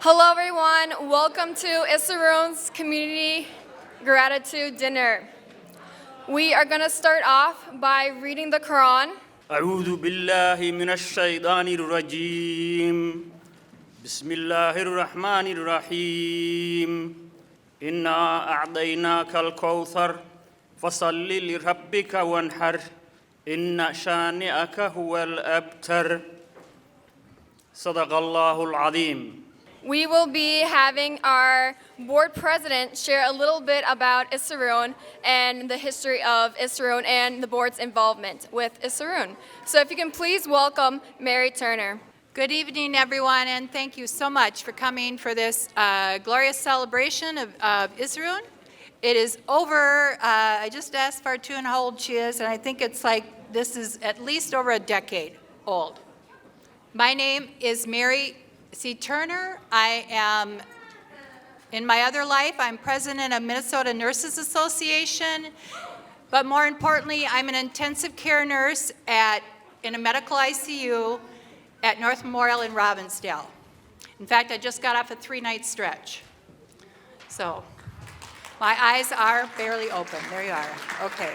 Hello everyone, welcome to Isuroon's Community Gratitude Dinner. We are going to start off by reading the Quran. أعوذ بالله من الشيطان الرجيم بسم الله الرحمن الرحيم إنا أعطيناك الكوثر فصل لربك وانحر إن شانئك هو الأبتر صدق الله العظيم. We will be having our board president share a little bit about Isuroon and the history of Isuroon and the board's involvement with Isuroon. So if you can please welcome Mary Turner. Good evening, everyone, and thank you so much for coming for this glorious celebration of Isuroon. It is over, I just asked Fartun how old she is, and I think it's like this is at least over a decade old. My name is Mary C. Turner. I am, in my other life, I'm president of Minnesota Nurses Association, but more importantly, I'm an intensive care nurse in a medical ICU at North Memorial in Robbinsdale. In fact, I just got off a 3-night stretch. So, my eyes are barely open. There you are. Okay.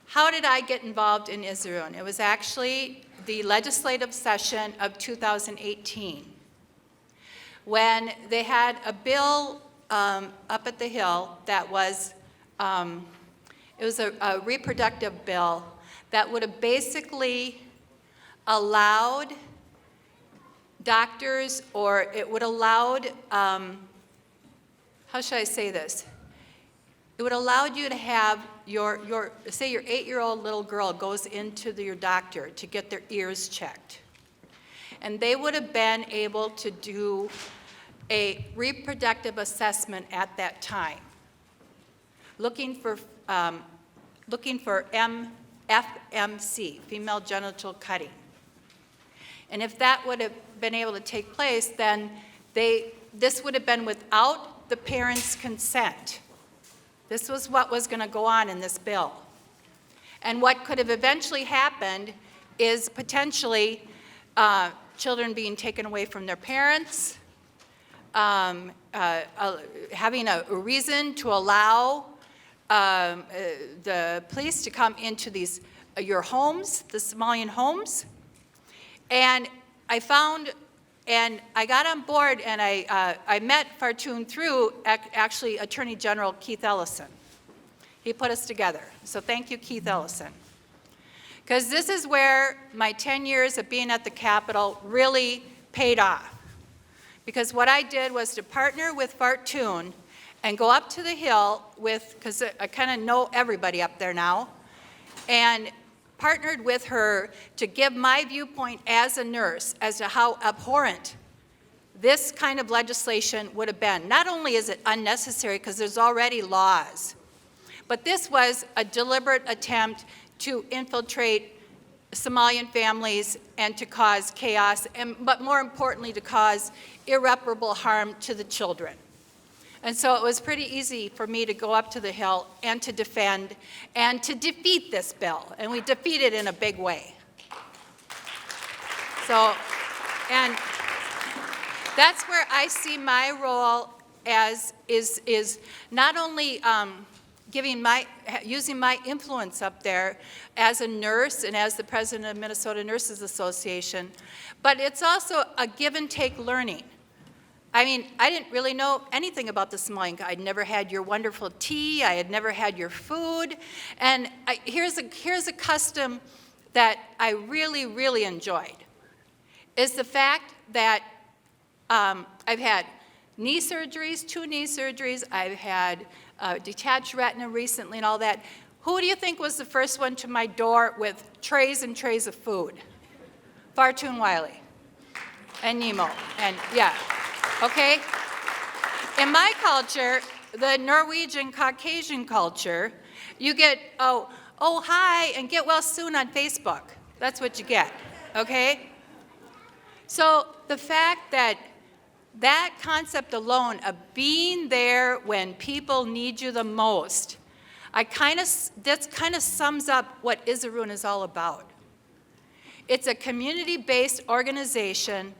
How did I get involved in Isuroon? It was actually the legislative session of 2018 when they had a bill up at the Hill that was, it was a reproductive bill that would have basically allowed doctors, or it would allowed, how should I say this? It would allow you to have say your 8-year-old little girl goes into your doctor to get their ears checked. And they would have been able to do a reproductive assessment at that time, looking for FMC, female genital cutting. And if that would have been able to take place, then this would have been without the parents' consent. This was what was going to go on in this bill. And what could have eventually happened is potentially children being taken away from their parents, having a reason to allow the police to come into your homes, the Somalian homes. And I got on board, and I met Fartun through actually Attorney General Keith Ellison. He put us together. So thank you, Keith Ellison. Because this is where my 10 years of being at the Capitol really paid off. Because what I did was to partner with Fartun and go up to the Hill because I kind of know everybody up there now, and partnered with her to give my viewpoint as a nurse as to how abhorrent this kind of legislation would have been. Not only is it unnecessary because there's already laws, but this was a deliberate attempt to infiltrate Somalian families and to cause chaos, but more importantly to cause irreparable harm to the children. And so it was pretty easy for me to go up to the Hill and to defend and to defeat this bill. And we defeated it in a big way. So, and that's where I see my role as is not only using my influence up there as a nurse and as the president of Minnesota Nurses Association, but it's also a give and take learning. I mean, I didn't really know anything about the Somalian. I'd never had your wonderful tea. I had never had your food. And here's a custom that I really, really enjoyed, is the fact that I've had knee surgeries, 2 knee surgeries. I've had detached retina recently and all that. Who do you think was the first one to my door with trays and trays of food? Fartun Wiley and Nemo. And yeah. Okay? In my culture, the Norwegian Caucasian culture, you get, oh, hi, and get well soon on Facebook. That's what you get, okay? So the fact that concept alone of being there when people need you the most, that kind of sums up what Isuroon is all about. It's a community-based organization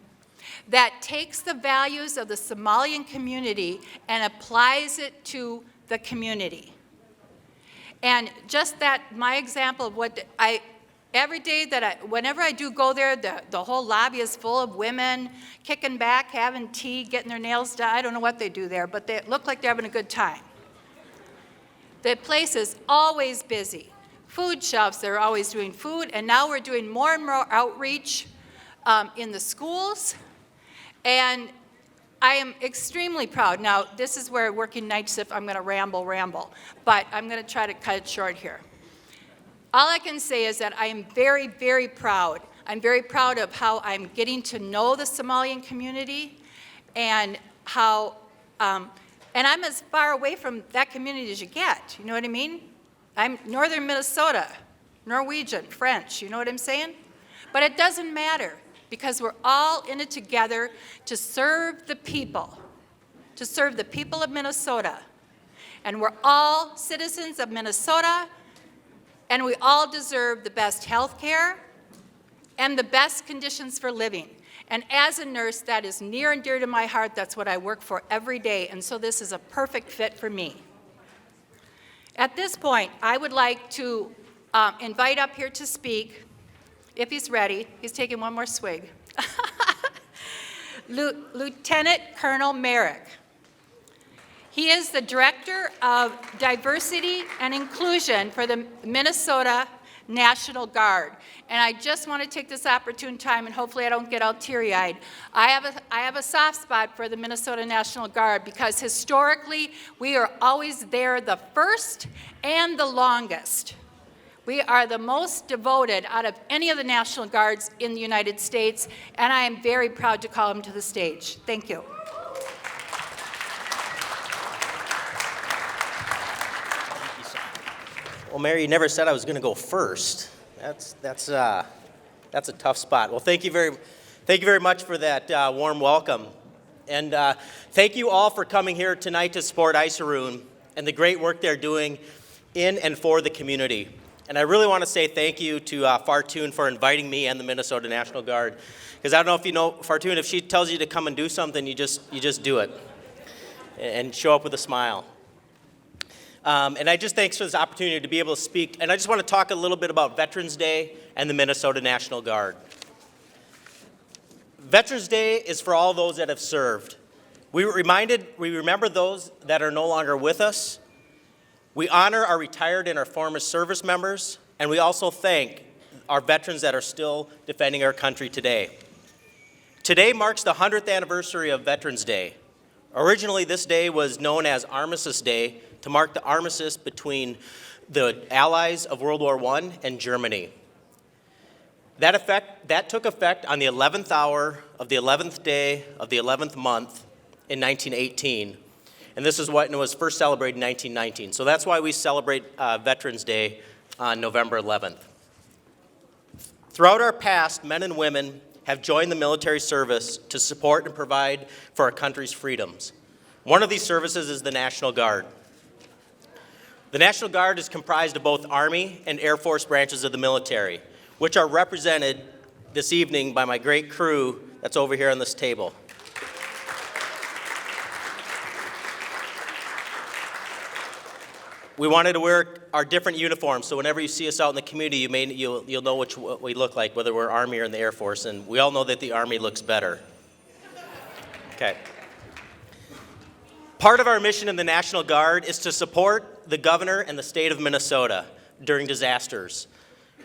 that takes the values of the Somalian community and applies it to the community. And just that, my example of what every day whenever I do go there, the whole lobby is full of women kicking back, having tea, getting their nails done. I don't know what they do there, but they look like they're having a good time. The place is always busy. Food shelves, they're always doing food, and now we're doing more and more outreach in the schools. And I am extremely proud. Now, this is where working night shift, I'm going to ramble, but I'm going to try to cut it short here. All I can say is that I am very, very proud. I'm very proud of how I'm getting to know the Somalian community and how, and I'm as far away from that community as you get, you know what I mean? I'm northern Minnesota, Norwegian, French, you know what I'm saying? But it doesn't matter, because we're all in it together to serve the people of Minnesota. And we're all citizens of Minnesota, and we all deserve the best health care and the best conditions for living. And as a nurse, that is near and dear to my heart. That's what I work for every day, and so this is a perfect fit for me. At this point, I would like to invite up here to speak, if he's ready. He's taking one more swig. Lieutenant Colonel Merrick. He is the Director of Diversity and Inclusion for the Minnesota National Guard. And I just want to take this opportune time, and hopefully I don't get all teary-eyed. I have a soft spot for the Minnesota National Guard because historically we are always there the first and the longest. We are the most devoted out of any of the National Guards in the United States, and I am very proud to call him to the stage. Thank you. Well, Mary, you never said I was going to go first. That's a tough spot. Well, thank you very much for that warm welcome, and thank you all for coming here tonight to support Isuroon and the great work they're doing in and for the community. And I really want to say thank you to Fartoon for inviting me and the Minnesota National Guard, because I don't know if you know Fartoon. If she tells you to come and do something, you just do it and show up with a smile. And I just thanks for this opportunity to be able to speak. And I just want to talk a little bit about Veterans Day and the Minnesota National Guard. Veterans Day is for all those that have served. We remember those that are no longer with us. We honor our retired and our former service members, and we also thank our veterans that are still defending our country today. Today marks the 100th anniversary of Veterans Day. Originally, this day was known as Armistice Day to mark the armistice between the Allies of World War I and Germany. That took effect on the 11th hour of the 11th day of the 11th month in 1918. And this is when it was first celebrated in 1919. So that's why we celebrate Veterans Day on November 11th. Throughout our past, men and women have joined the military service to support and provide for our country's freedoms. One of these services is the National Guard. The National Guard is comprised of both Army and Air Force branches of the military, which are represented this evening by my great crew that's over here on this table. We wanted to wear our different uniforms, so whenever you see us out in the community, you'll know what we look like, whether we're Army or in the Air Force, and we all know that the Army looks better. Okay. Part of our mission in the National Guard is to support the governor and the state of Minnesota during disasters.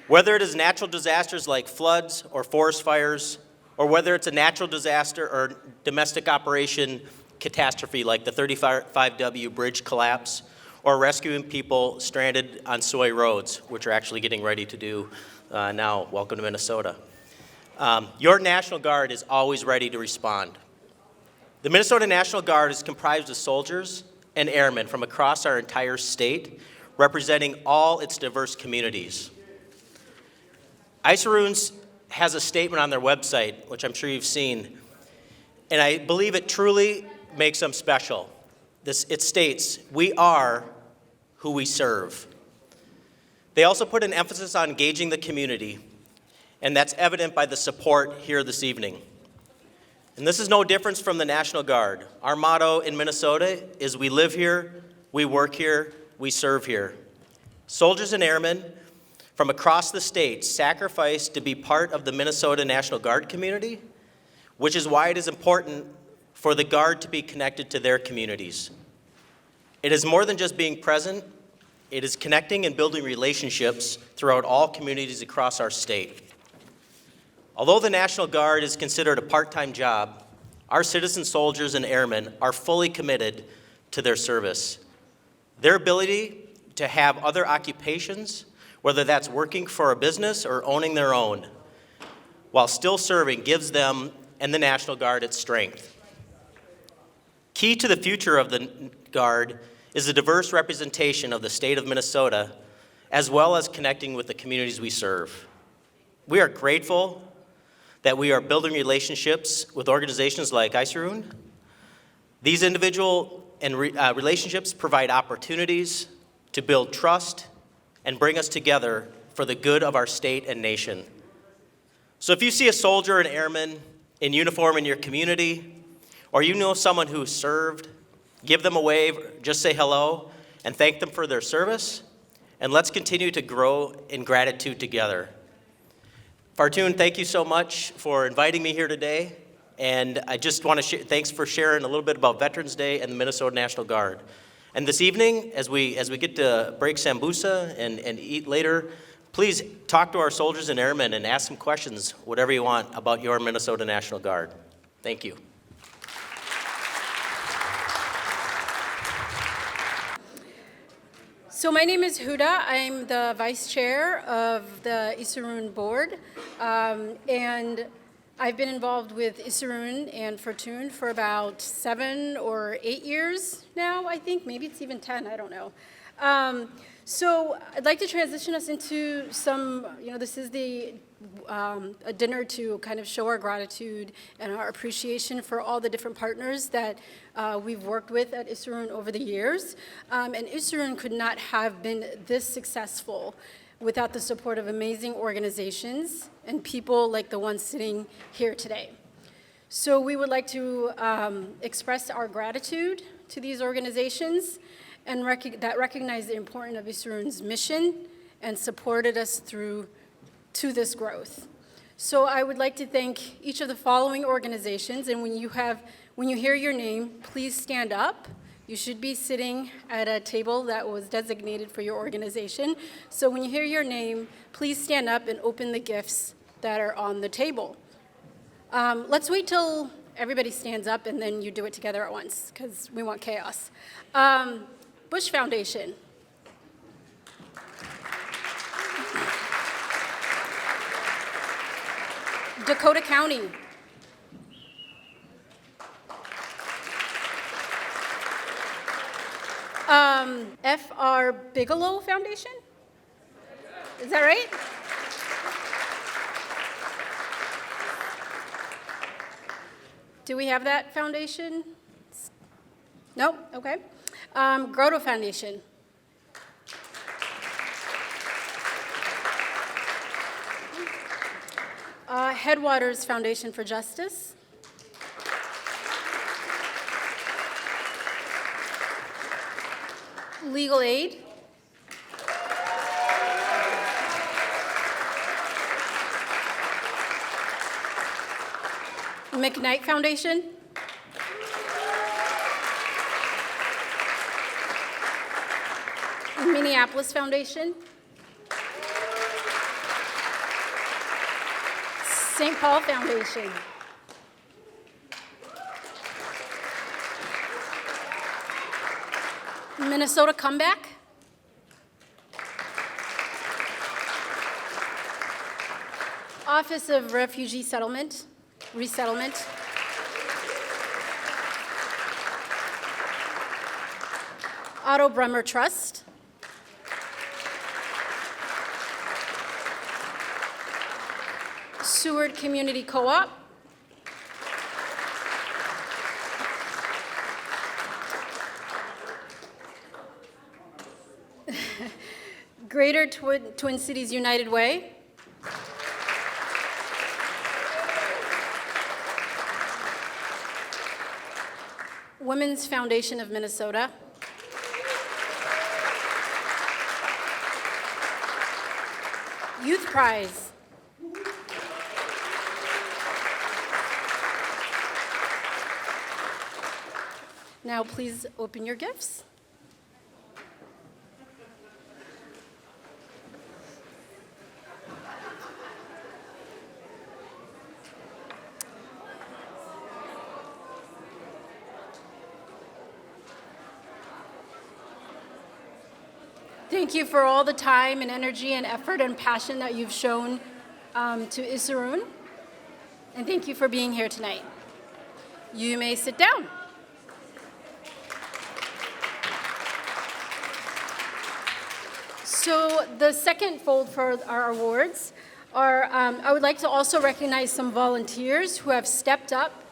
Whether it is natural disasters like floods or forest fires, or whether it's a natural disaster or domestic operation catastrophe like the 35W bridge collapse, or rescuing people stranded on soy roads, which we're actually getting ready to do now. Welcome to Minnesota. Your National Guard is always ready to respond. The Minnesota National Guard is comprised of soldiers and airmen from across our entire state, representing all its diverse communities. Isuroon has a statement on their website, which I'm sure you've seen, and I believe it truly makes them special. It states, "We are who we serve." They also put an emphasis on engaging the community, and that's evident by the support here this evening. And this is no difference from the National Guard. Our motto in Minnesota is we live here, we work here, we serve here. Soldiers and airmen from across the state sacrificed to be part of the Minnesota National Guard community, which is why it is important for the Guard to be connected to their communities. It is more than just being present, it is connecting and building relationships throughout all communities across our state. Although the National Guard is considered a part-time job, our citizen soldiers and airmen are fully committed to their service. Their ability to have other occupations, whether that's working for a business or owning their own, while still serving, gives them and the National Guard its strength. Key to the future of the Guard is the diverse representation of the state of Minnesota, as well as connecting with the communities we serve. We are grateful that we are building relationships with organizations like Isuroon. These individual and relationships provide opportunities to build trust and bring us together for the good of our state and nation. So if you see a soldier and airman in uniform in your community, or you know someone who served, give them a wave, just say hello, and thank them for their service, and let's continue to grow in gratitude together. Fartoon, thank you so much for inviting me here today, and I just want to thanks for sharing a little bit about Veterans Day and the Minnesota National Guard. And this evening, as we get to break sambusa and eat later, please talk to our soldiers and airmen and ask some questions, whatever you want, about your Minnesota National Guard. Thank you. So my name is Huda. I'm the vice chair of the Isuroon board, and I've been involved with Isuroon and Fartoon for about 7 or 8 years now, I think. Maybe it's even 10, I don't know. So I'd like to transition us into some, this is a dinner to kind of show our gratitude and our appreciation for all the different partners that we've worked with at Isuroon over the years. And Isuroon could not have been this successful without the support of amazing organizations and people like the ones sitting here today. So we would like to express our gratitude to these organizations and that recognize the importance of Isuroon's mission and supported us through to this growth. So I would like to thank each of the following organizations, and when you hear your name, please stand up. You should be sitting at a table that was designated for your organization. So when you hear your name, please stand up and open the gifts that are on the table. Let's wait till everybody stands up and then you do it together at once, because we want chaos. Bush Foundation. Dakota County. F.R. Bigelow Foundation? Is that right? Do we have that foundation? No? Okay. Grotto Foundation. Headwaters Foundation for Justice. Legal Aid. McKnight Foundation. Minneapolis Foundation. St. Paul Foundation. Minnesota Comeback. Office of Refugee Resettlement. Otto Bremer Trust. Seward Community Co-op. Greater Twin Cities United Way. Women's Foundation of Minnesota. Youth Prize. Now please open your gifts. Thank you for all the time and energy and effort and passion that you've shown to Isuroon. And thank you for being here tonight. You may sit down. So the second fold for our awards are, I would like to also recognize some volunteers who have stepped up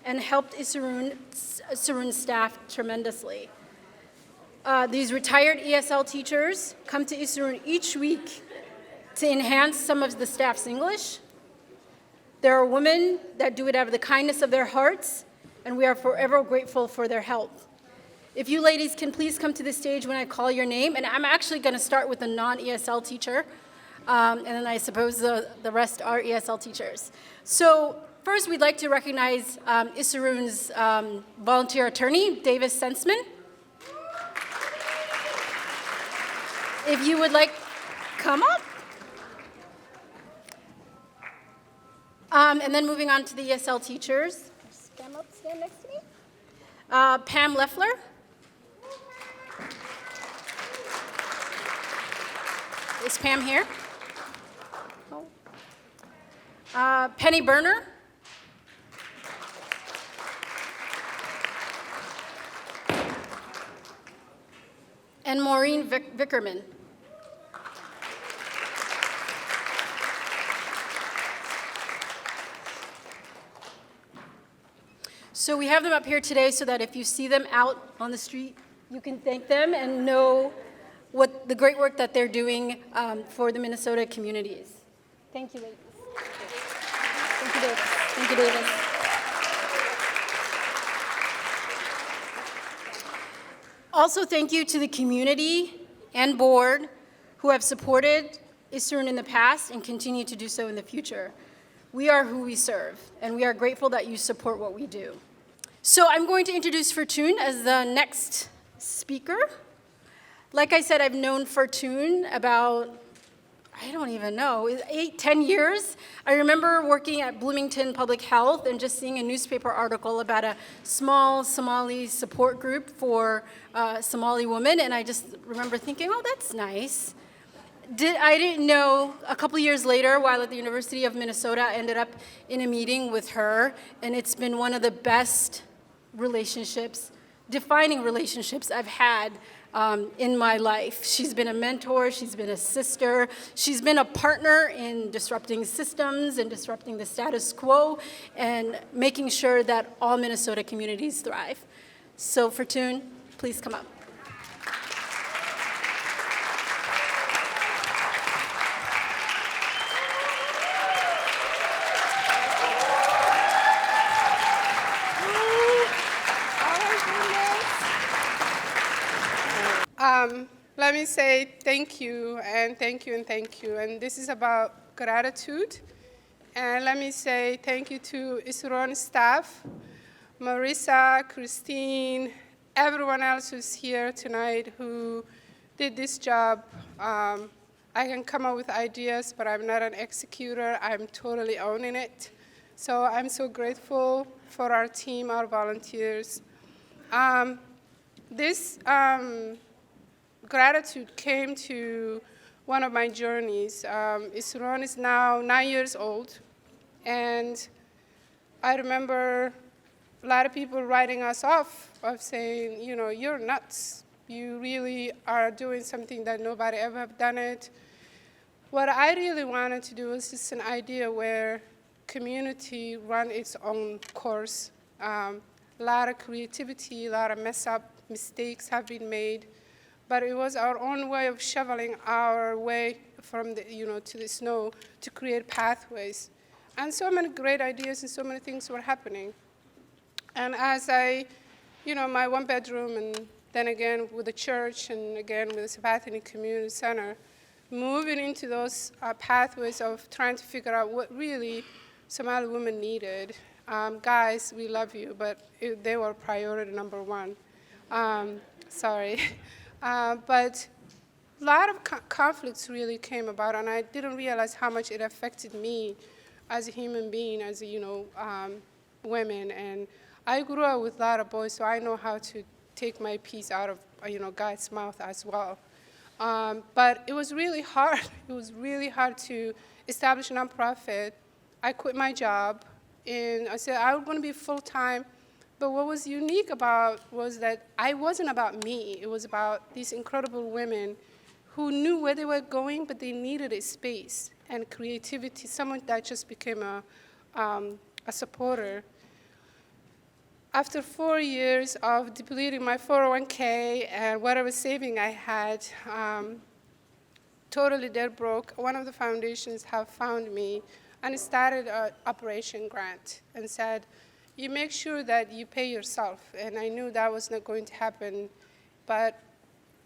and helped Isuroon staff tremendously. These retired ESL teachers come to Isuroon each week to enhance some of the staff's English. There are women that do it out of the kindness of their hearts, and we are forever grateful for their help. If you ladies can please come to the stage when I call your name, and I'm actually going to start with a non-ESL teacher, and then I suppose the rest are ESL teachers. So first, we'd like to recognize Isuroon's volunteer attorney, Davis Sensman. If you would like, come up. And then moving on to the ESL teachers. Stand up, stand next to me. Pam Leffler. Is Pam here? Oh. Penny Berner. And Maureen Vickerman. So we have them up here today so that if you see them out on the street, you can thank them and know what the great work that they're doing for the Minnesota communities. Thank you, ladies. Thank you, Davis. Thank you, Davis. Also, thank you to the community and board who have supported Isuroon in the past and continue to do so in the future. We are who we serve, and we are grateful that you support what we do. So I'm going to introduce Fortune as the next speaker. Like I said, I've known Fortune about, I don't even know, 8-10 years. I remember working at Bloomington Public Health and just seeing a newspaper article about a small Somali support group for Somali women, and I just remember thinking, oh, that's nice. I didn't know, a couple years later, while at the University of Minnesota, I ended up in a meeting with her, and it's been one of the best relationships, defining relationships I've had in my life. She's been a mentor, she's been a sister, she's been a partner in disrupting systems and disrupting the status quo and making sure that all Minnesota communities thrive. So Fortune, please come up. Let me say thank you, and thank you, and thank you. And this is about gratitude. And let me say thank you to Isuroon staff, Marissa, Christine, everyone else who's here tonight who did this job. I can come up with ideas, but I'm not an executor. I'm totally owning it. So I'm so grateful for our team, our volunteers. This gratitude came to one of my journeys. Isuroon is now 9 years old, and I remember a lot of people writing us off of saying, you know, you're nuts. You really are doing something that nobody ever have done it. What I really wanted to do was just an idea where community run its own course. A lot of creativity, a lot of mistakes have been made. But it was our own way of shoveling our way from the, to the snow to create pathways. And so many great ideas and so many things were happening. And as I my one bedroom, and then again with the church, and again with the Sabbathani Community Center, moving into those pathways of trying to figure out what really Somali women needed. Guys, we love you, but they were priority number one. Sorry. But a lot of conflicts really came about, and I didn't realize how much it affected me as a human being, as women. And I grew up with a lot of boys, so I know how to take my piece out of God's mouth as well. But it was really hard. It was really hard to establish a nonprofit. I quit my job, and I said I was going to be full-time. But what was unique about was that I wasn't about me. It was about these incredible women who knew where they were going, but they needed a space and creativity, someone that just became a supporter. After 4 years of depleting my 401k and whatever saving I had, totally dead broke, one of the foundations have found me and started an Operation Grant and said, you make sure that you pay yourself. And I knew that was not going to happen. But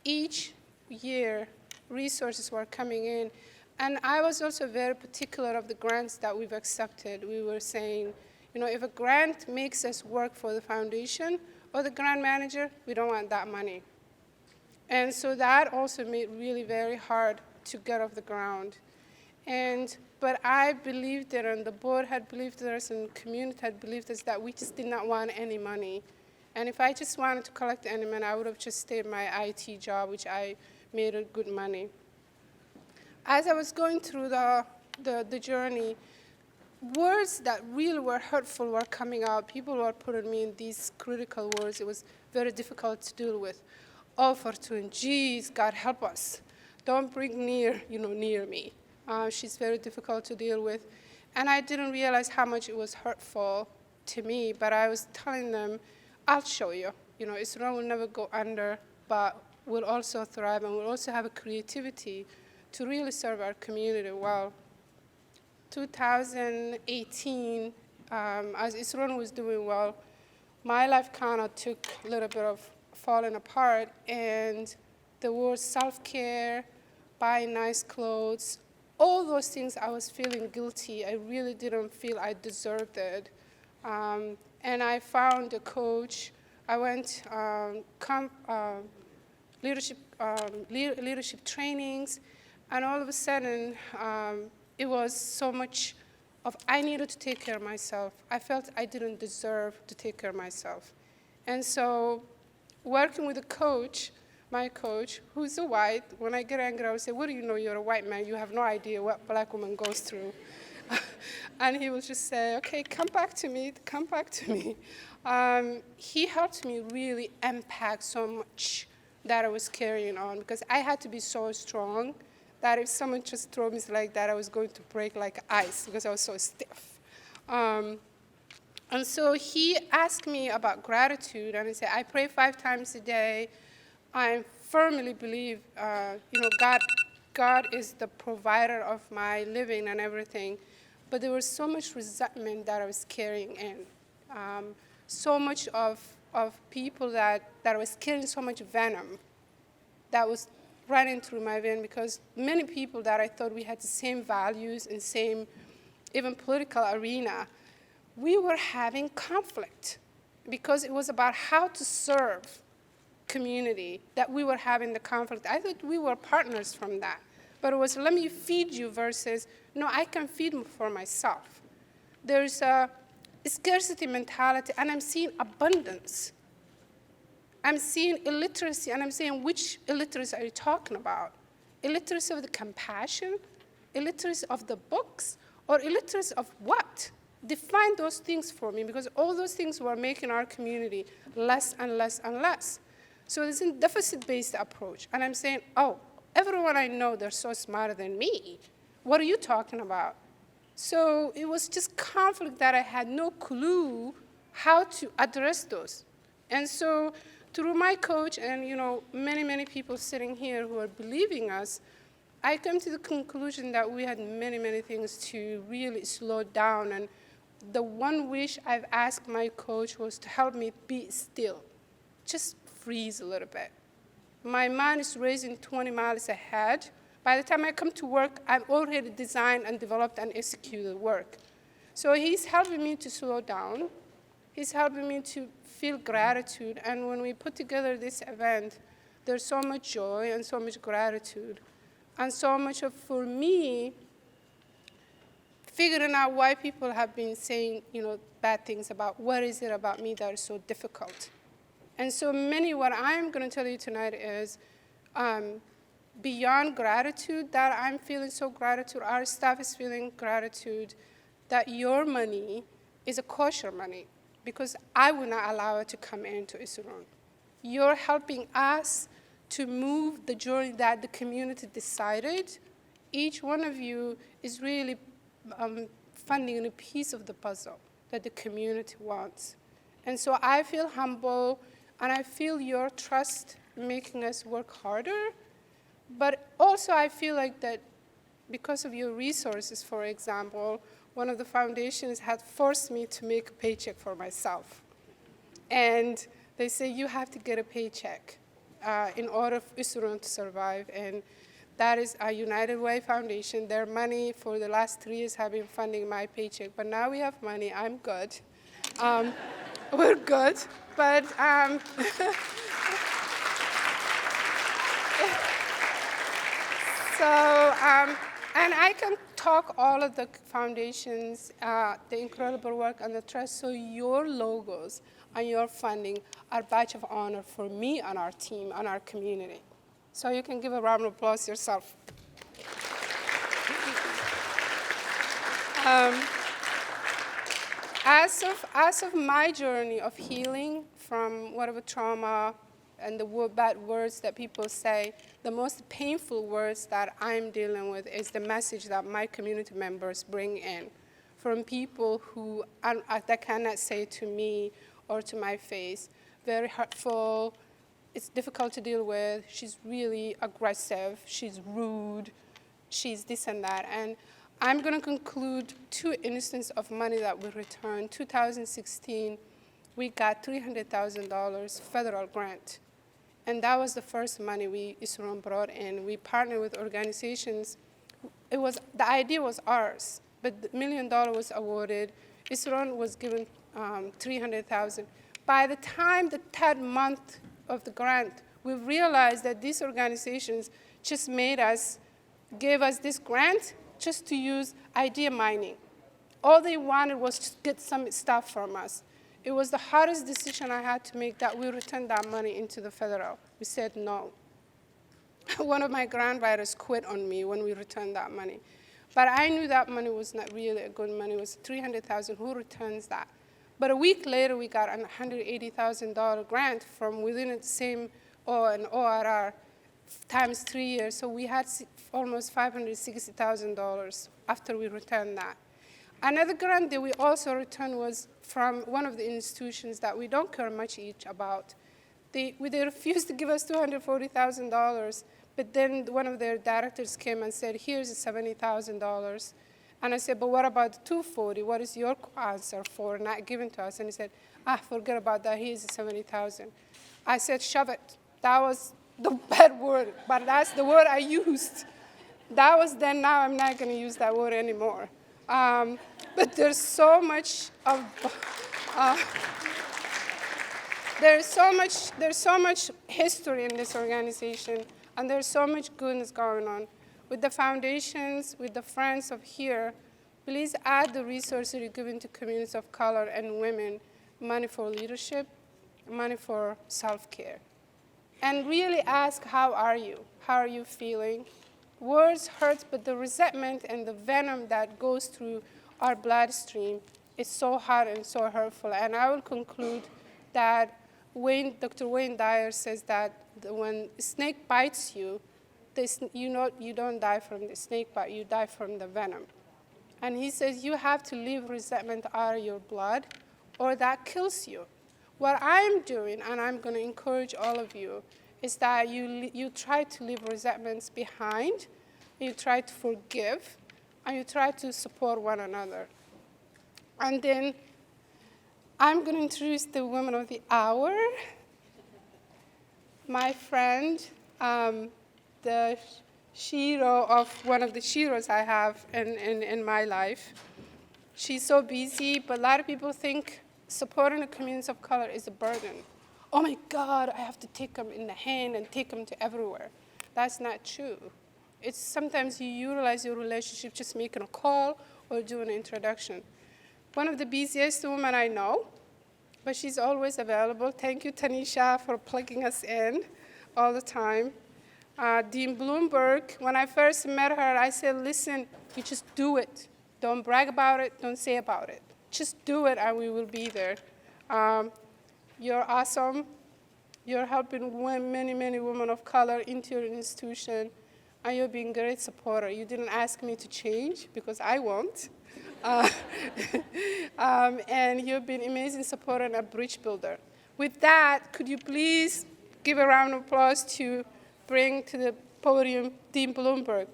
each year, resources were coming in. And I was also very particular of the grants that we've accepted. We were saying, if a grant makes us work for the foundation or the grant manager, we don't want that money. And so that also made it really very hard to get off the ground. But I believed it, and the board had believed it, and the community had believed it, that we just did not want any money. And if I just wanted to collect any money, I would have just stayed my IT job, which I made good money. As I was going through the journey, words that really were hurtful were coming out. People were putting me in these critical words. It was very difficult to deal with. Oh, Fortune, geez, God help us. Don't bring near me. She's very difficult to deal with. And I didn't realize how much it was hurtful to me, but I was telling them, I'll show you. Isuroon will never go under, but we'll also thrive, and we'll also have a creativity to really serve our community well. 2018, as Isuroon was doing well, my life kind of took a little bit of falling apart, and the word self-care, buying nice clothes, all those things I was feeling guilty. I really didn't feel I deserved it. And I found a coach. I went leadership trainings, and all of a sudden, it was so much of I needed to take care of myself. I felt I didn't deserve to take care of myself. And so working with a coach, my coach, who's a white, when I get angry, I would say, what do you know? You're a white man. You have no idea what black woman goes through. And he would just say, okay, come back to me, come back to me. He helped me really unpack so much that I was carrying on, because I had to be so strong that if someone just threw me like that, I was going to break like ice because I was so stiff. And so he asked me about gratitude, and he said, I pray 5 times a day. I firmly believe, God is the provider of my living and everything. But there was so much resentment that I was carrying in. So much of people that I was carrying so much venom that was running through my vein, because many people that I thought we had the same values and same, even political arena, we were having conflict because it was about how to serve community that we were having the conflict. I thought we were partners from that. But it was, let me feed you versus, no, I can feed for myself. There's a scarcity mentality, and I'm seeing abundance. I'm seeing illiteracy, and I'm saying, which illiteracy are you talking about? Illiteracy of the compassion? Illiteracy of the books? Or illiteracy of what? Define those things for me, because all those things were making our community less and less and less. So it's a deficit-based approach. And I'm saying, oh, everyone I know, they're so smarter than me. What are you talking about? So it was just conflict that I had no clue how to address those. And so through my coach and many, many people sitting here who are believing us, I came to the conclusion that we had many, many things to really slow down. And the one wish I've asked my coach was to help me be still. just freeze a little bit. My mind is racing 20 miles ahead. By the time I come to work, I've already designed and developed and executed work. So he's helping me to slow down. He's helping me to feel gratitude. And when we put together this event, there's so much joy and so much gratitude. And so much of, for me, figuring out why people have been saying, bad things about what is it about me that is so difficult. And so many, what I'm going to tell you tonight is beyond gratitude, that I'm feeling so gratitude, our staff is feeling gratitude, that your money is a kosher money, because I would not allow it to come into Isuroon. You're helping us to move the journey that the community decided. Each one of you is really funding a piece of the puzzle that the community wants. And so I feel humble, and I feel your trust making us work harder. But also I feel like that because of your resources, for example, one of the foundations had forced me to make a paycheck for myself. And they say you have to get a paycheck in order for Isuroon to survive. And that is a United Way Foundation. Their money for the last 3 years have been funding my paycheck. But now we have money. I'm good. We're good. But and I can talk all of the foundations, the incredible work and the trust. So your logos and your funding are a badge of honor for me and our team and our community. So you can give a round of applause yourself. As of my journey of healing from whatever trauma and the bad words that people say, the most painful words that I'm dealing with is the message that my community members bring in from people who that cannot say to me or to my face. Very hurtful. It's difficult to deal with. She's really aggressive. She's rude. She's this and that. And I'm going to conclude 2 instances of money that we returned. 2016, we got $300,000 federal grant. And that was the first money Isuroon brought in. We partnered with organizations. The idea was ours, but the $1 million was awarded. Isuroon was given $300,000. By the time the 3rd month of the grant, we realized that these organizations just gave us this grant just to use idea mining. All they wanted was to get some stuff from us. It was the hardest decision I had to make, that we return that money into the federal. We said no. One of my grant writers quit on me when we returned that money. But I knew that money was not really a good money. It was $300,000. Who returns that? But a week later, we got a $180,000 grant from within the same an ORR times 3 years. So we had almost $560,000 after we returned that. Another grant that we also returned was from one of the institutions that we don't care much about. They refused to give us $240,000, but then one of their directors came and said, here's $70,000. And I said, but what about the $240,000? What is your answer for not giving to us? And he said, forget about that. Here's $70,000. I said, shove it. That was the bad word, but that's the word I used. That was then. Now I'm not going to use that word anymore. But there's so much there's so much history in this organization, and there's so much goodness going on. With the foundations, with the friends of here, please add the resources you're giving to communities of color and women, money for leadership, money for self-care. And really ask, how are you? How are you feeling? Words hurt, but the resentment and the venom that goes through our bloodstream is so hard and so hurtful. And I will conclude that Dr. Wayne Dyer says that when a snake bites you, you don't die from the snake bite, you die from the venom. And he says you have to leave resentment out of your blood, or that kills you. What I'm doing, and I'm going to encourage all of you, is that you try to leave resentments behind, you try to forgive, and you try to support one another. And then I'm going to introduce the woman of the hour. my friend, the hero of one of the heroes I have in my life. She's so busy, but a lot of people think supporting the communities of color is a burden. Oh my God, I have to take them in the hand and take them to everywhere. That's not true. It's sometimes you utilize your relationship just making a call or doing an introduction. One of the busiest women I know, but she's always available. Thank you, Tanisha, for plugging us in all the time. Dean Bloomberg, when I first met her, I said, listen, you just do it. Don't brag about it, don't say about it. Just do it and we will be there. You're awesome. You're helping many, many women of color into your institution, and you're being a great supporter. You didn't ask me to change because I won't. And you've been amazing supporter and a bridge builder. With that, could you please give a round of applause to bring to the podium Dean Bloomberg.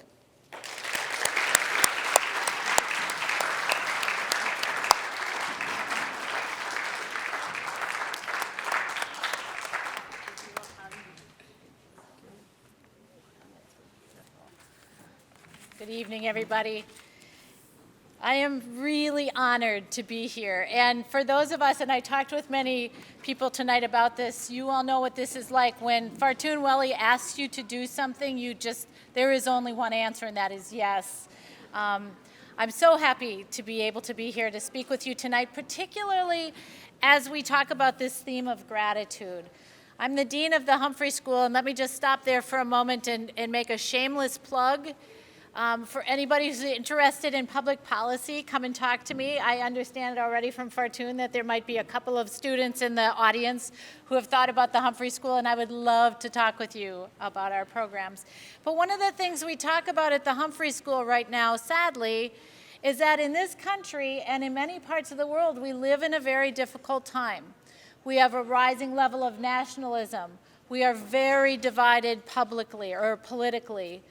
Good evening, everybody. I am really honored to be here. And for those of us, and I talked with many people tonight about this, you all know what this is like. When Fartun Welly asks you to do something, there is only one answer, and that is yes. I'm so happy to be able to be here to speak with you tonight, particularly as we talk about this theme of gratitude. I'm the dean of the Humphrey School, and let me just stop there for a moment and make a shameless plug. For anybody who's interested in public policy, come and talk to me. I understand already from Fartun that there might be a couple of students in the audience who have thought about the Humphrey School, and I would love to talk with you about our programs. But one of the things we talk about at the Humphrey School right now, sadly, is that in this country and in many parts of the world, we live in a very difficult time. We have a rising level of nationalism. We are very divided publicly or politically.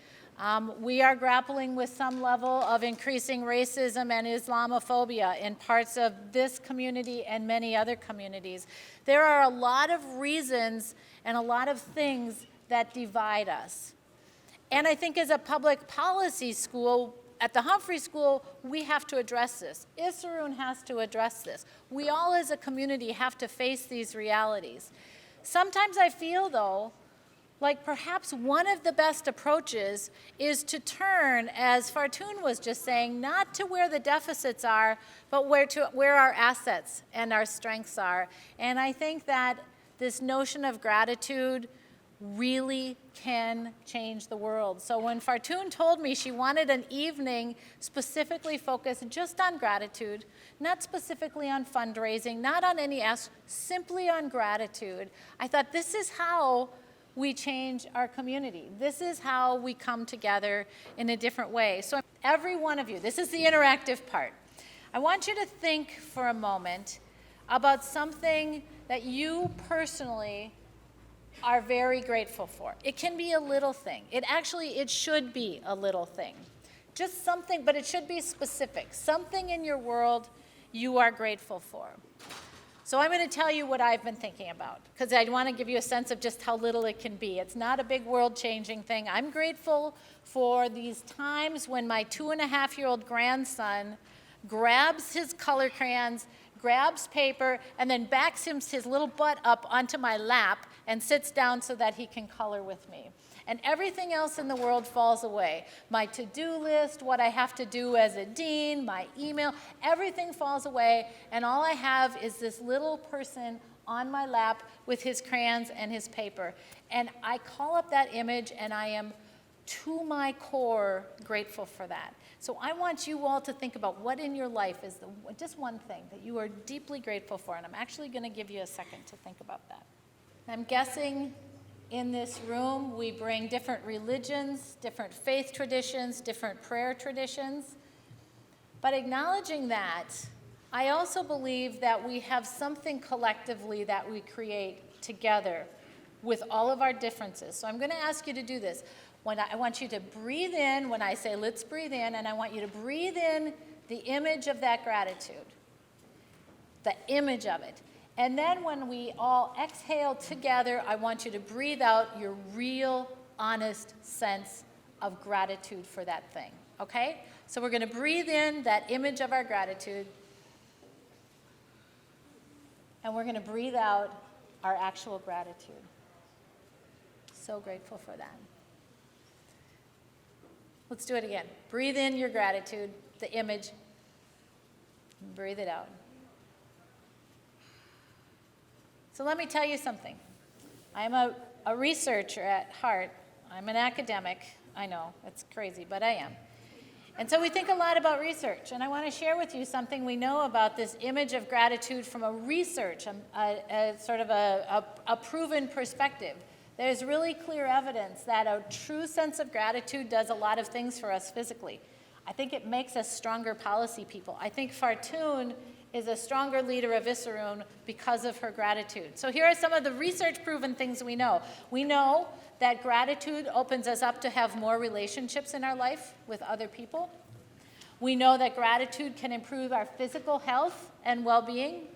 We are grappling with some level of increasing racism and Islamophobia in parts of this community and many other communities. There are a lot of reasons and a lot of things that divide us. And I think as a public policy school, at the Humphrey School, we have to address this. Isuroon has to address this. We all as a community have to face these realities. Sometimes I feel, though, like perhaps one of the best approaches is to turn, as Fartun was just saying, not to where the deficits are, but where our assets and our strengths are. And I think that this notion of gratitude really can change the world. So when Fartun told me she wanted an evening specifically focused just on gratitude, not specifically on fundraising, not on any simply on gratitude, I thought this is how we change our community. This is how we come together in a different way. So every one of you, this is the interactive part. I want you to think for a moment about something that you personally are very grateful for. It can be a little thing. It should be a little thing. Just something, but it should be specific. Something in your world you are grateful for. So I'm going to tell you what I've been thinking about, because I want to give you a sense of just how little it can be. It's not a big world-changing thing. I'm grateful for these times when my 2.5-year-old grandson grabs his color crayons, grabs paper, and then backs his little butt up onto my lap and sits down so that he can color with me. And everything else in the world falls away. My to-do list, what I have to do as a dean, my email, everything falls away, and all I have is this little person on my lap with his crayons and his paper. And I call up that image, and I am to my core grateful for that. So I want you all to think about what in your life is just one thing that you are deeply grateful for, and I'm actually going to give you a second to think about that. I'm guessing in this room we bring different religions, different faith traditions, different prayer traditions, but acknowledging that, I also believe that we have something collectively that we create together with all of our differences. So I'm going to ask you to do this. I want you to breathe in when I say let's breathe in, and I want you to breathe in the image of that gratitude, the image of it. And then when we all exhale together, I want you to breathe out your real, honest sense of gratitude for that thing, okay? So we're going to breathe in that image of our gratitude, and we're going to breathe out our actual gratitude. So grateful for that. Let's do it again. Breathe in your gratitude, the image, and breathe it out. So let me tell you something. I'm a researcher at heart. I'm an academic. I know, it's crazy, but I am. And so we think a lot about research, and I want to share with you something we know about this image of gratitude from a research, a sort of a proven perspective. There's really clear evidence that a true sense of gratitude does a lot of things for us physically. I think it makes us stronger policy people. I think Fartun is a stronger leader of Isuroon because of her gratitude. So here are some of the research-proven things we know. We know that gratitude opens us up to have more relationships in our life with other people. We know that gratitude can improve our physical health and well-being.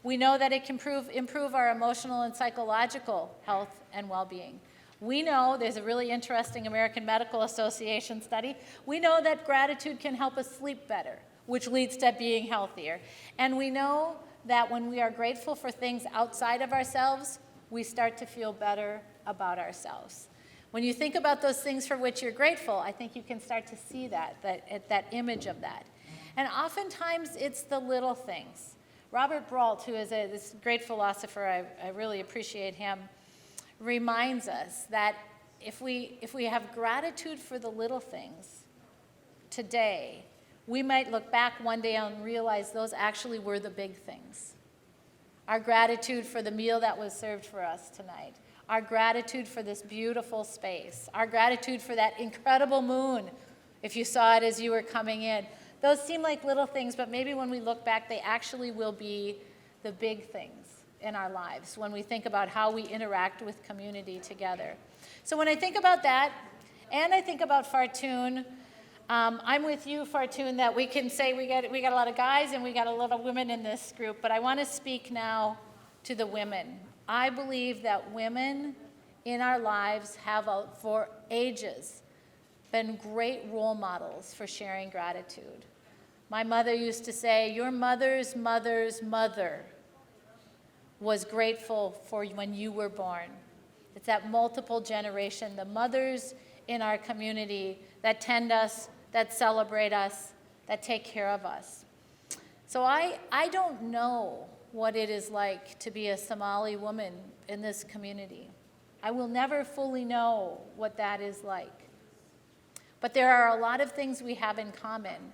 We know that it can improve our emotional and psychological health and well-being. We know, there's a really interesting American Medical Association study, we know that gratitude can help us sleep better, which leads to being healthier. And we know that when we are grateful for things outside of ourselves, we start to feel better about ourselves. When you think about those things for which you're grateful, I think you can start to see that image of that. And oftentimes, it's the little things. Robert Brault, who is this great philosopher, I really appreciate him, reminds us that if we have gratitude for the little things today, we might look back one day and realize those actually were the big things. Our gratitude for the meal that was served for us tonight. Our gratitude for this beautiful space. Our gratitude for that incredible moon, if you saw it as you were coming in. Those seem like little things, but maybe when we look back, they actually will be the big things in our lives when we think about how we interact with community together. So when I think about that, and I think about Fartun, I'm with you, Fartun, that we can say we got a lot of guys and we got a lot of women in this group, but I want to speak now to the women. I believe that women in our lives have, for ages, been great role models for sharing gratitude. My mother used to say, your mother's mother's mother was grateful for when you were born. It's that multiple generation, the mothers in our community that tend us, that celebrate us, that take care of us. So I don't know what it is like to be a Somali woman in this community. I will never fully know what that is like. But there are a lot of things we have in common.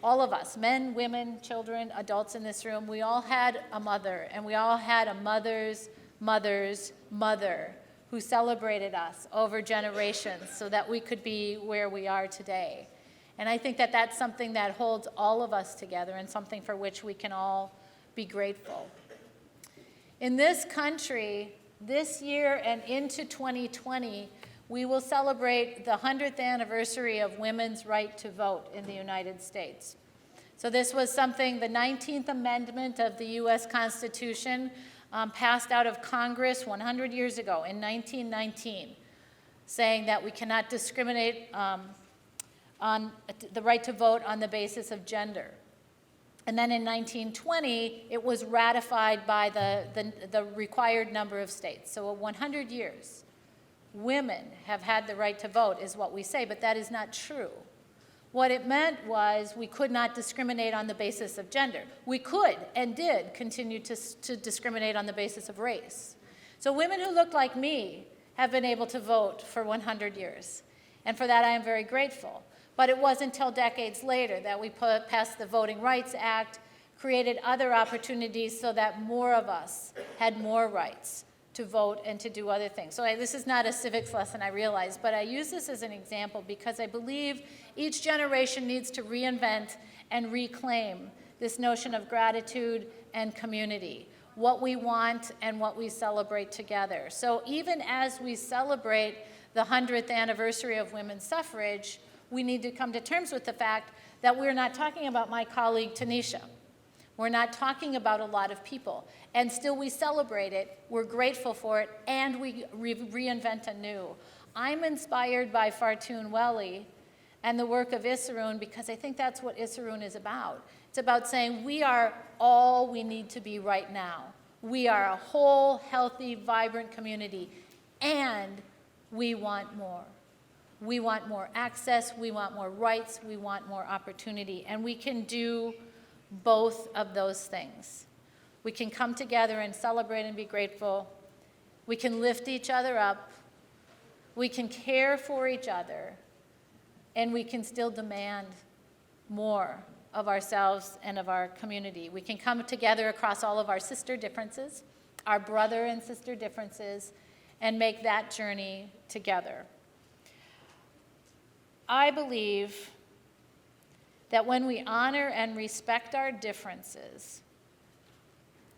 All of us, men, women, children, adults in this room, we all had a mother, and we all had a mother's mother's mother who celebrated us over generations so that we could be where we are today. And I think that that's something that holds all of us together and something for which we can all be grateful. In this country, this year and into 2020, we will celebrate the 100th anniversary of women's right to vote in the United States. So this was something, the 19th Amendment of the U.S. Constitution passed out of Congress 100 years ago in 1919, saying that we cannot discriminate on the right to vote on the basis of gender. And then in 1920, it was ratified by the required number of states. So 100 years, women have had the right to vote is what we say, but that is not true. What it meant was we could not discriminate on the basis of gender. We could and did continue to discriminate on the basis of race. So women who look like me have been able to vote for 100 years. And for that, I am very grateful. But it wasn't until decades later that we passed the Voting Rights Act, created other opportunities so that more of us had more rights to vote and to do other things. So this is not a civics lesson, I realize, but I use this as an example because I believe each generation needs to reinvent and reclaim this notion of gratitude and community, what we want and what we celebrate together. So even as we celebrate the 100th anniversary of women's suffrage, we need to come to terms with the fact that we're not talking about my colleague Tanisha. We're not talking about a lot of people. And still we celebrate it, we're grateful for it, and we reinvent anew. I'm inspired by Fartun Welly and the work of Isuroon because I think that's what Isuroon is about. It's about saying we are all we need to be right now. We are a whole, healthy, vibrant community, and we want more. We want more access, we want more rights, we want more opportunity, and we can do both of those things. We can come together and celebrate and be grateful. We can lift each other up. We can care for each other, and we can still demand more of ourselves and of our community. We can come together across all of our sister differences, our brother and sister differences, and make that journey together. I believe that when we honor and respect our differences,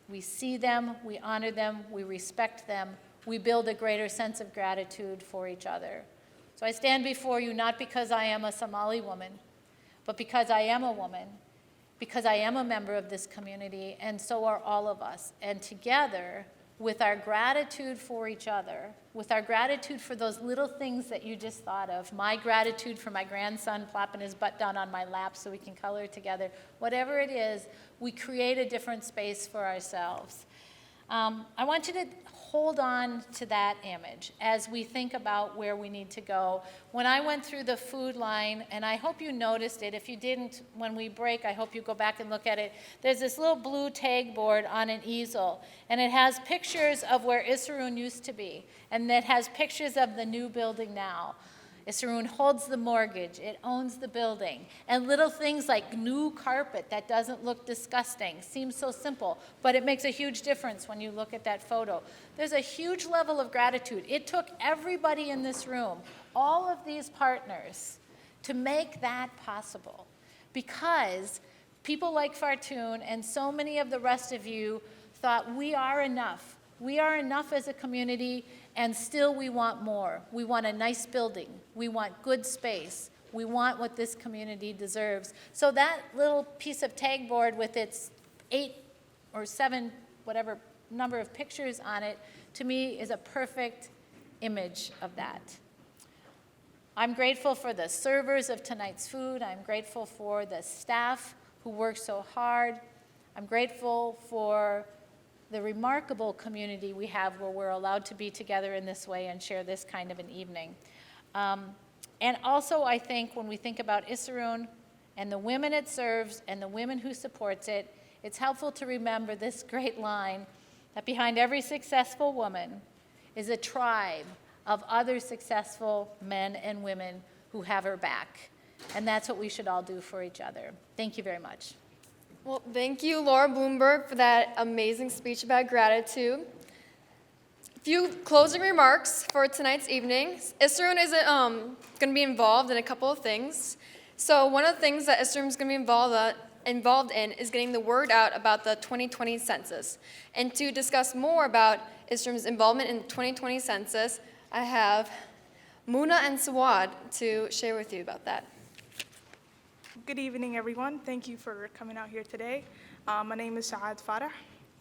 we see them, we honor them, we respect them, we build a greater sense of gratitude for each other. So I stand before you not because I am a Somali woman, but because I am a woman, because I am a member of this community, and so are all of us. And together, with our gratitude for each other, with our gratitude for those little things that you just thought of, my gratitude for my grandson plopping his butt down on my lap so we can color together, whatever it is, we create a different space for ourselves. I want you to hold on to that image as we think about where we need to go. When I went through the food line, and I hope you noticed it, if you didn't, when we break, I hope you go back and look at it. There's this little blue tag board on an easel, and it has pictures of where Isuroon used to be, and it has pictures of the new building now. Isuroon holds the mortgage, it owns the building, and little things like new carpet that doesn't look disgusting, seems so simple, but it makes a huge difference when you look at that photo. There's a huge level of gratitude. It took everybody in this room, all of these partners, to make that possible, because people like Fartun and so many of the rest of you thought we are enough. We are enough as a community, and still we want more. We want a nice building. We want good space. We want what this community deserves. So that little piece of tag board with its 8 or 7, whatever number of pictures on it, to me is a perfect image of that. I'm grateful for the servers of tonight's food. I'm grateful for the staff who work so hard. I'm grateful for the remarkable community we have where we're allowed to be together in this way and share this kind of an evening. And also, I think when we think about Isuroon and the women it serves and the women who supports it, it's helpful to remember this great line that behind every successful woman is a tribe of other successful men and women who have her back. And that's what we should all do for each other. Thank you very much. Well, thank you, Laura Bloomberg, for that amazing speech about gratitude. A few closing remarks for tonight's evening. Isuroon is going to be involved in a couple of things. So one of the things that Isuroon is going to be involved in is getting the word out about the 2020 census. And to discuss more about Isuroon's involvement in the 2020 census, I have Muna and Sawad to share with you about that. Good evening, everyone. Thank you for coming out here today. My name is Saad Farah.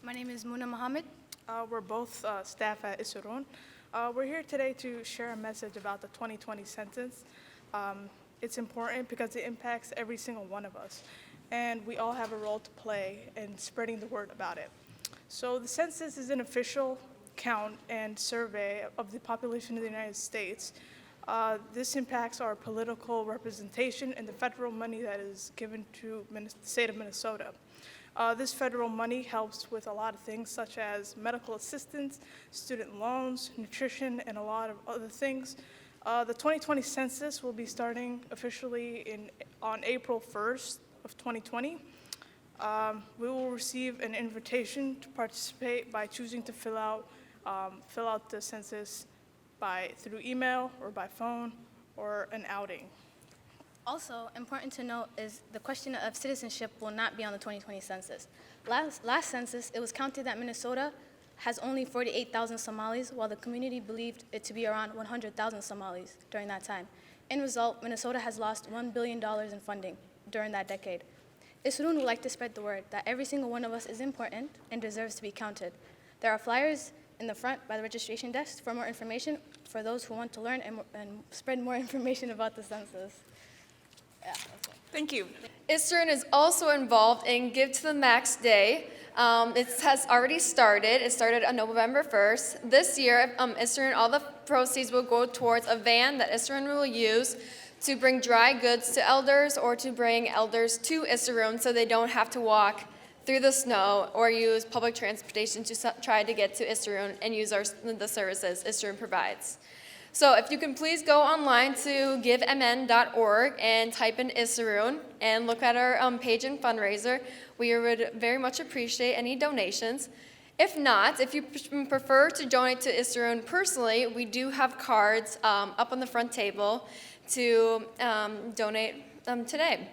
My name is Muna Mohammed. We're both staff at Isuroon. We're here today to share a message about the 2020 census. It's important because it impacts every single one of us, and we all have a role to play in spreading the word about it. So the census is an official count and survey of the population of the United States. This impacts our political representation and the federal money that is given to the state of Minnesota. This federal money helps with a lot of things such as medical assistance, student loans, nutrition, and a lot of other things. The 2020 census will be starting officially on April 1st of 2020. We will receive an invitation to participate by choosing to fill out the census through email or by phone or an outing. Also, important to note is the question of citizenship will not be on the 2020 census. Last census, it was counted that Minnesota has only 48,000 Somalis, while the community believed it to be around 100,000 Somalis during that time. In result, Minnesota has lost $1 billion in funding during that decade. Isuroon would like to spread the word that every single one of us is important and deserves to be counted. There are flyers in the front by the registration desk for more information for those who want to learn and spread more information about the census. Yeah, that's it. Thank you. Isuroon is also involved in Give to the Max Day. It has already started. It started on November 1st. This year, Isuroon, all the proceeds will go towards a van that Isuroon will use to bring dry goods to elders or to bring elders to Isuroon so they don't have to walk through the snow or use public transportation to try to get to Isuroon and use the services Isuroon provides. So if you can please go online to givemn.org and type in Isuroon and look at our page and fundraiser. We would very much appreciate any donations. If not, if you prefer to donate to Isuroon personally, we do have cards up on the front table to donate today.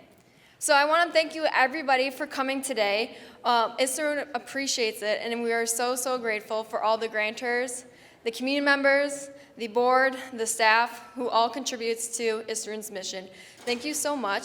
So I want to thank you everybody for coming today. Isuroon appreciates it, and we are so, so grateful for all the grantors, the community members, the board, the staff, who all contributes to Isuroon's mission. Thank you so much.